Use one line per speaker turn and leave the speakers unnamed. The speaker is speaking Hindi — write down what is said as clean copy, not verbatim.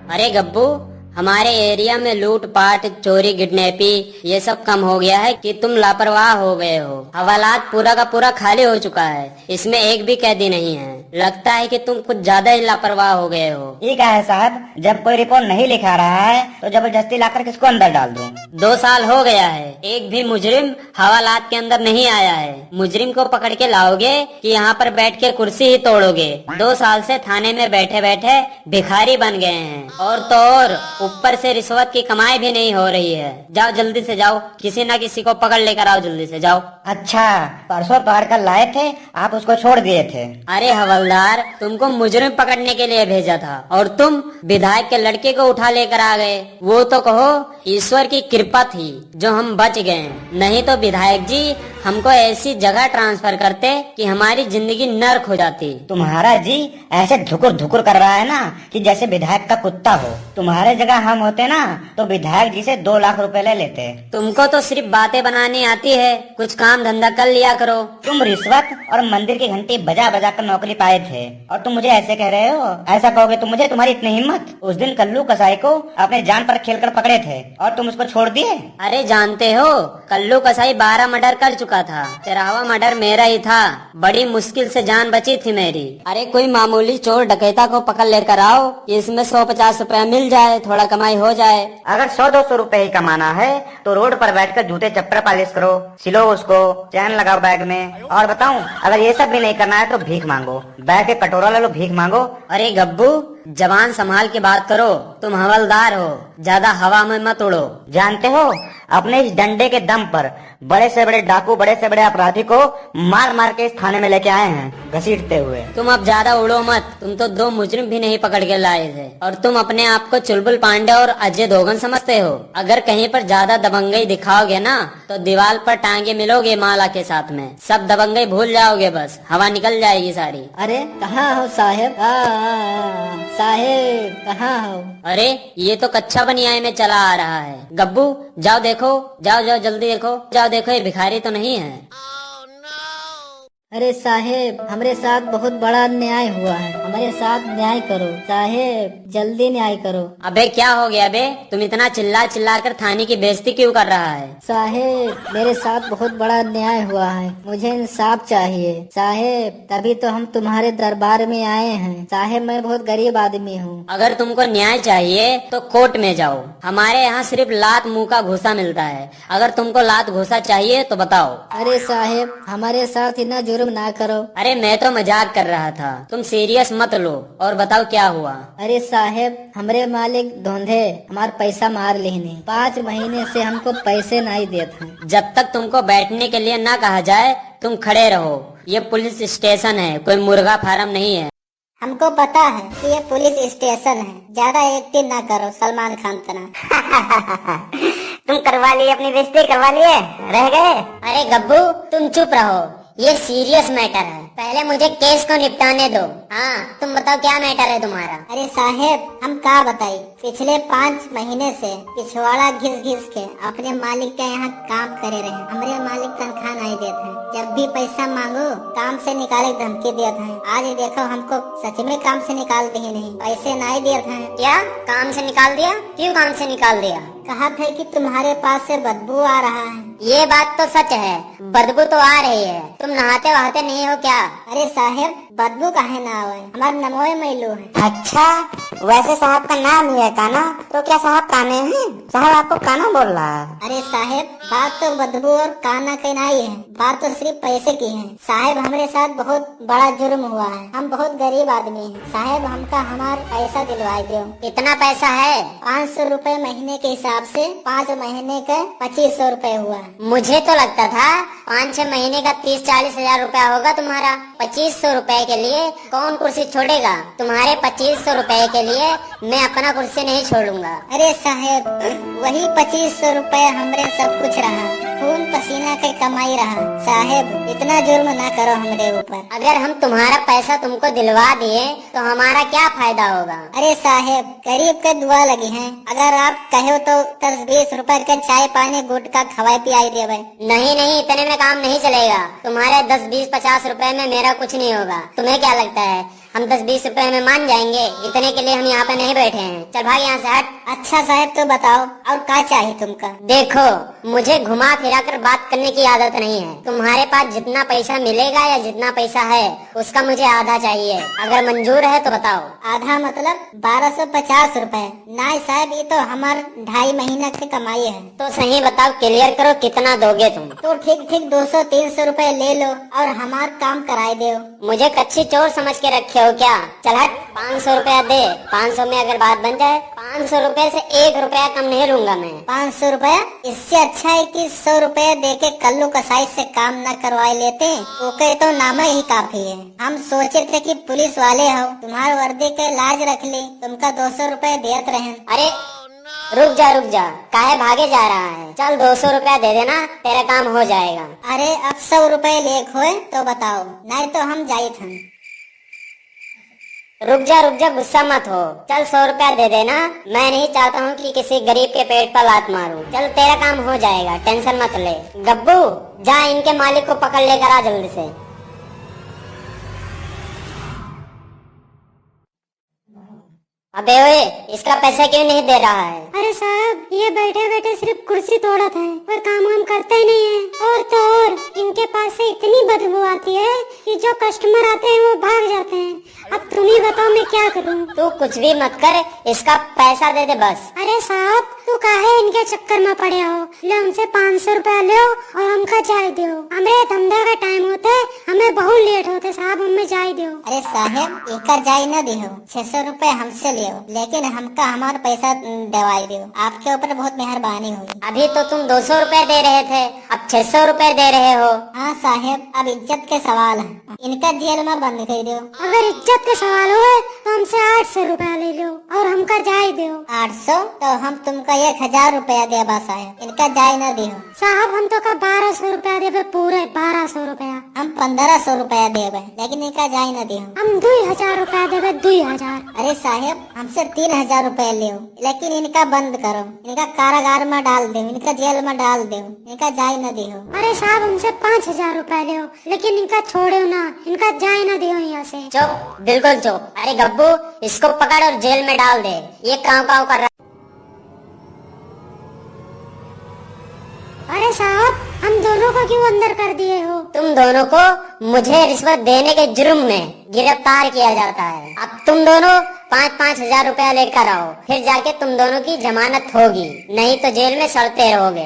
अरे गब्बू, हमारे एरिया में लूट पाट चोरी किडनैपी ये सब कम हो गया है कि तुम लापरवाह हो गए हो। हवालात पूरा का पूरा खाली हो चुका है, इसमें एक भी कैदी नहीं है। लगता है कि तुम कुछ ज्यादा ही लापरवाह हो गए हो।
ठीक है साहब, जब कोई रिपोर्ट नहीं लिखा रहा है तो जबरदस्ती लाकर किसको अंदर डाल दूं?
2 साल हो गया है, एक भी मुजरिम हवालात के अंदर नहीं आया है। मुजरिम को पकड़ के लाओगे कि यहाँ पर बैठ के कुर्सी ही तोड़ोगे? 2 साल से थाने में बैठे बैठे भिखारी बन गए हैं, और तो और ऊपर से रिश्वत की कमाई भी नहीं हो रही है। जाओ जल्दी से जाओ, किसी न किसी को पकड़ लेकर आओ, जल्दी से जाओ।
अच्छा, परसों पकड़ कर लाए थे, आप उसको छोड़ दिए थे।
अरे हवलदार, तुमको मुजरिम पकड़ने के लिए भेजा था और तुम विधायक के लड़के को उठा लेकर आ गए। वो तो कहो ईश्वर की कृपा थी जो हम बच गए, नहीं तो विधायक जी हमको ऐसी जगह ट्रांसफर करते कि हमारी जिंदगी नर्क हो जाती।
तुम्हारा जी ऐसे धुकुर धुकुर कर रहा है ना कि जैसे विधायक का कुत्ता हो। तुम्हारे जगह हम होते ना तो विधायक जी से 2 लाख रुपए ले लेते।
तुमको तो सिर्फ बातें बनानी आती है, कुछ काम धंधा कर लिया करो।
तुम रिश्वत और मंदिर की घंटी बजा बजा कर नौकरी पाए थे और तुम मुझे ऐसे कह रहे हो? ऐसा कहोगे तुम मुझे? तुम्हारी इतनी हिम्मत? उस दिन कल्लू कसाई को अपने जान पर खेलकर पकड़े थे और तुम उसको छोड़ दिए।
अरे जानते हो, कल्लू कसाई 12 मर्डर कर चुका था, 13वां मर्डर मेरा ही था। बड़ी मुश्किल से जान बची थी मेरी। अरे कोई मामूली चोर डकैता को पकड़ लेकर आओ, इसमें 150 रुपया मिल जाए, थोड़ा कमाई हो जाए।
अगर 100-200 रुपए ही कमाना है तो रोड पर बैठकर जूते चप्पल पॉलिश करो, सिलो उसको, चैन लगाओ बैग में। और बताऊं, अगर ये सब भी नहीं करना है तो भीख मांगो, बैग के कटोरा ले लो, भीख मांगो।
अरे गब्बू, जबान संभाल के बात करो, तुम हवलदार हो, ज्यादा हवा में मत उड़ो।
जानते हो, अपने इस डंडे के दम पर बड़े से बड़े डाकू, बड़े से बड़े अपराधी को मार मार के इस थाने में लेके आए हैं, घसीटते हुए।
तुम अब ज्यादा उड़ो मत, तुम तो 2 मुजरिम भी नहीं पकड़ के लाए थे, और तुम अपने आप को चुलबुल पांडे और अजय दोगन समझते हो। अगर कहीं पर ज्यादा दबंगई दिखाओगे ना तो दीवार पर टांगे मिलोगे माला के साथ में, सब दबंगई भूल जाओगे, बस हवा निकल जाएगी सारी।
अरे कहाँ हो साहेब? साहेब कहाँ हो?
अरे ये तो कच्चा बनियाई में चला आ रहा है। गब्बू जाओ देखो, जाओ जाओ जल्दी देखो, जाओ देखो ये भिखारी तो नहीं है।
अरे साहेब, हमारे साथ बहुत बड़ा अन्याय हुआ है, हमारे साथ न्याय करो साहेब, जल्दी न्याय करो।
अबे क्या हो गया बे, तुम इतना चिल्ला चिल्ला कर थाने की बेइज्जती क्यों कर रहा है?
साहेब मेरे साथ बहुत बड़ा अन्याय हुआ है, मुझे इंसाफ चाहिए साहेब, तभी तो हम तुम्हारे दरबार में आए हैं। साहेब मैं बहुत गरीब आदमी हूँ।
अगर तुमको न्याय चाहिए तो कोर्ट में जाओ, हमारे यहाँ सिर्फ लात मुंह का घूसा मिलता है। अगर तुमको लात घूसा चाहिए तो बताओ।
अरे साहेब हमारे साथ इतना जुर्म ना करो।
अरे मैं तो मजाक कर रहा था, तुम सीरियस मत लो, और बताओ क्या हुआ?
अरे साहेब हमारे मालिक धोंधे हमारा पैसा मार लेने, 5 महीने से हमको पैसे नहीं देते हैं।
जब तक तुमको बैठने के लिए ना कहा जाए तुम खड़े रहो। ये पुलिस स्टेशन है, कोई मुर्गा फार्म नहीं है।
हमको पता है कि ये पुलिस स्टेशन है, ज्यादा एक्टिंग ना करो सलमान खान तरह।
तुम करवा लिए, अपनी बेइज्जती करवा लिए, रह गए।
अरे गब्बू तुम चुप रहो, ये सीरियस मैटर है, पहले मुझे केस को निपटाने दो। हाँ तुम बताओ क्या मैटर है तुम्हारा? अरे साहेब हम क्या बताई, पिछले 5 महीने से पिछवाड़ा घिस घिस के अपने मालिक के यहाँ काम करे रहे। हमारे मालिक तनख्वाह नहीं देते हैं, जब भी पैसा मांगो काम से निकाले धमकी देते हैं। आज देखो हमको सच में काम से निकाल दिए, नहीं पैसे नहीं देते हैं।
क्या काम से निकाल दिया? क्यों काम से निकाल दिया?
कहा था कि तुम्हारे पास से बदबू आ रहा है।
ये बात तो सच है, बदबू तो आ रही है, तुम नहाते वहाते नहीं हो क्या?
अरे साहेब बदबू काहे ना आवे, हमारा नमोए मैलू है।
अच्छा, वैसे साहब का नाम ही है काना, तो क्या साहब काने हैं? साहब आपको काना बोल रहा है?
अरे साहेब बात तो बदबू और काना की नहीं है, बात तो सिर्फ पैसे की है। साहेब हमारे साथ बहुत बड़ा जुर्म हुआ है, हम बहुत गरीब आदमी हैं। साहेब हमका हमारा पैसा दिलवाई दो।
कितना पैसा है?
500 रुपए महीने के हिसाब से 5 महीने का 2500 रुपए हुआ।
मुझे तो लगता था 5-6 महीने का 30-40 हजार रुपया होगा तुम्हारा। 2500 रुपए के लिए कौन कुर्सी छोड़ेगा? तुम्हारे 2500 रुपए के लिए मैं अपना कुर्सी नहीं छोड़ूंगा।
अरे साहेब वही 2500 रुपए हमरे सब कुछ रहा, खून पसीना के कमाई रहा। साहेब इतना जुर्म ना करो हमरे ऊपर।
अगर हम तुम्हारा पैसा तुमको दिलवा दिए तो हमारा क्या फायदा होगा?
अरे साहेब गरीब के दुआ लगी है, अगर आप कहो तो 10-20 रुपए का चाय पानी गुटखा खवाई पियाई देवे।
नहीं नहीं, इतने में काम नहीं चलेगा। तुम्हारे 10-20-50 रुपए में मेरा कुछ नहीं होगा। तुम्हें क्या लगता है
हम 10-20 रुपए में मान जाएंगे, इतने के लिए हम यहाँ पे नहीं बैठे हैं। चल भाई यहाँ से हट।
अच्छा साहब तो बताओ और क्या चाहिए तुमका?
देखो, मुझे घुमा फिरा कर बात करने की आदत नहीं है। तुम्हारे पास जितना पैसा मिलेगा या जितना पैसा है उसका मुझे आधा चाहिए। अगर मंजूर है तो बताओ।
आधा मतलब 1250 रुपए? नहीं साहब, ये तो हमार 2.5 महीना की कमाई है।
तो सही बताओ, क्लियर करो, कितना दोगे तुम?
तो ठीक 200-300 रुपए ले लो और हमार काम कराए दो।
मुझे कच्ची चोर समझ के रखे हो क्या? चल हट, 500 रुपया दे। 500 में अगर बात बन जाए, 500 रुपए से 1 रुपया कम नहीं लूंगा मैं।
500 रुपया? इससे अच्छा है कि 100 रुपया दे के कल्लू कसाई से काम न करवाए लेते। ओके तो नामा ही काफी है। हम सोचे थे कि पुलिस वाले हो, तुम्हारे वर्दी के लाज रख ली, तुमका 200 रुपए देत रहे।
अरे रुक जा, काहे भागे जा रहा है? चल 200 रुपया दे देना, तेरा काम हो जाएगा।
अरे अब 100 रुपए लेख होए तो बताओ, नहीं तो हम जाइत हन।
रुक जा, गुस्सा मत हो। चल 100 रुपया दे देना। मैं नहीं चाहता हूँ कि किसी गरीब के पेट पर लात मारूं। चल तेरा काम हो जाएगा, टेंशन मत ले। गब्बू जा, इनके मालिक को पकड़ लेकर आ जल्दी से। अबे ओए, इसका पैसा क्यों नहीं दे रहा है?
अरे साहब, ये बैठे बैठे सिर्फ कुर्सी तोड़ा था और काम हम करते ही नहीं है। और तो और इनके पास से इतनी बदबू आती है कि जो कस्टमर आते हैं वो भाग जाते हैं। अब तुम ही बताओ मैं क्या करूं?
तू कुछ भी मत कर, इसका पैसा दे दे बस।
अरे साहब, तू काहे इनके चक्कर में पड़े हो? ले हमसे 500 रुपया लो और हमका जाय दो। हमारे धंधा का टाइम होता है, हमें बहुत लेट होते साहब, हमें जाय दो।
अरे साहब, एक जाय न दिहो, 600 रुपए हमसे लियो, लेकिन हमका हमारा पैसा दवाई दियो। आपके ऊपर बहुत मेहरबानी हुई।
अभी तो तुम 200 रुपए दे रहे थे, अब 600 रुपए दे रहे हो।
हाँ साहब, अब इज्जत के सवाल है, इनका जेल में बंद कर दो।
अगर इज्जत के सवाल हुए तो हमसे 800 रुपया ले लो और हमका जाय दो।
800? तो हम तुमका 1000 रुपया दे बा साहब, इनका जाय न दिहो।
साहब हम तो का 1200 रुपया देवे, पूरे 1200 रुपया।
हम 1500 रुपया देवे, लेकिन इनका जाय न दिहो।
हम 2000 रुपया देवे, 2000।
अरे साहब, हमसे 3000 रुपया लियो, लेकिन इनका बंद करो, इनका कारागार में डाल दो, इनका जेल में डाल दो, इनका जाय न दिहो।
अरे साहब, हमसे 5000 रुपया ले, लेकिन इनका छोड़ो ना, इनका जाय ना दियो यहाँ से।
चुप, बिल्कुल चुप। अरे गब्बू, इसको पकड़ और जेल में डाल दे, ये काव काव कर रहा।
अरे साहब, हम दोनों को क्यों अंदर कर दिए हो?
तुम दोनों को मुझे रिश्वत देने के जुर्म में गिरफ्तार किया जाता है। अब तुम दोनों 5-5 हजार रुपया लेकर आओ, फिर जाके तुम दोनों की जमानत होगी, नहीं तो जेल में सड़ते रहोगे।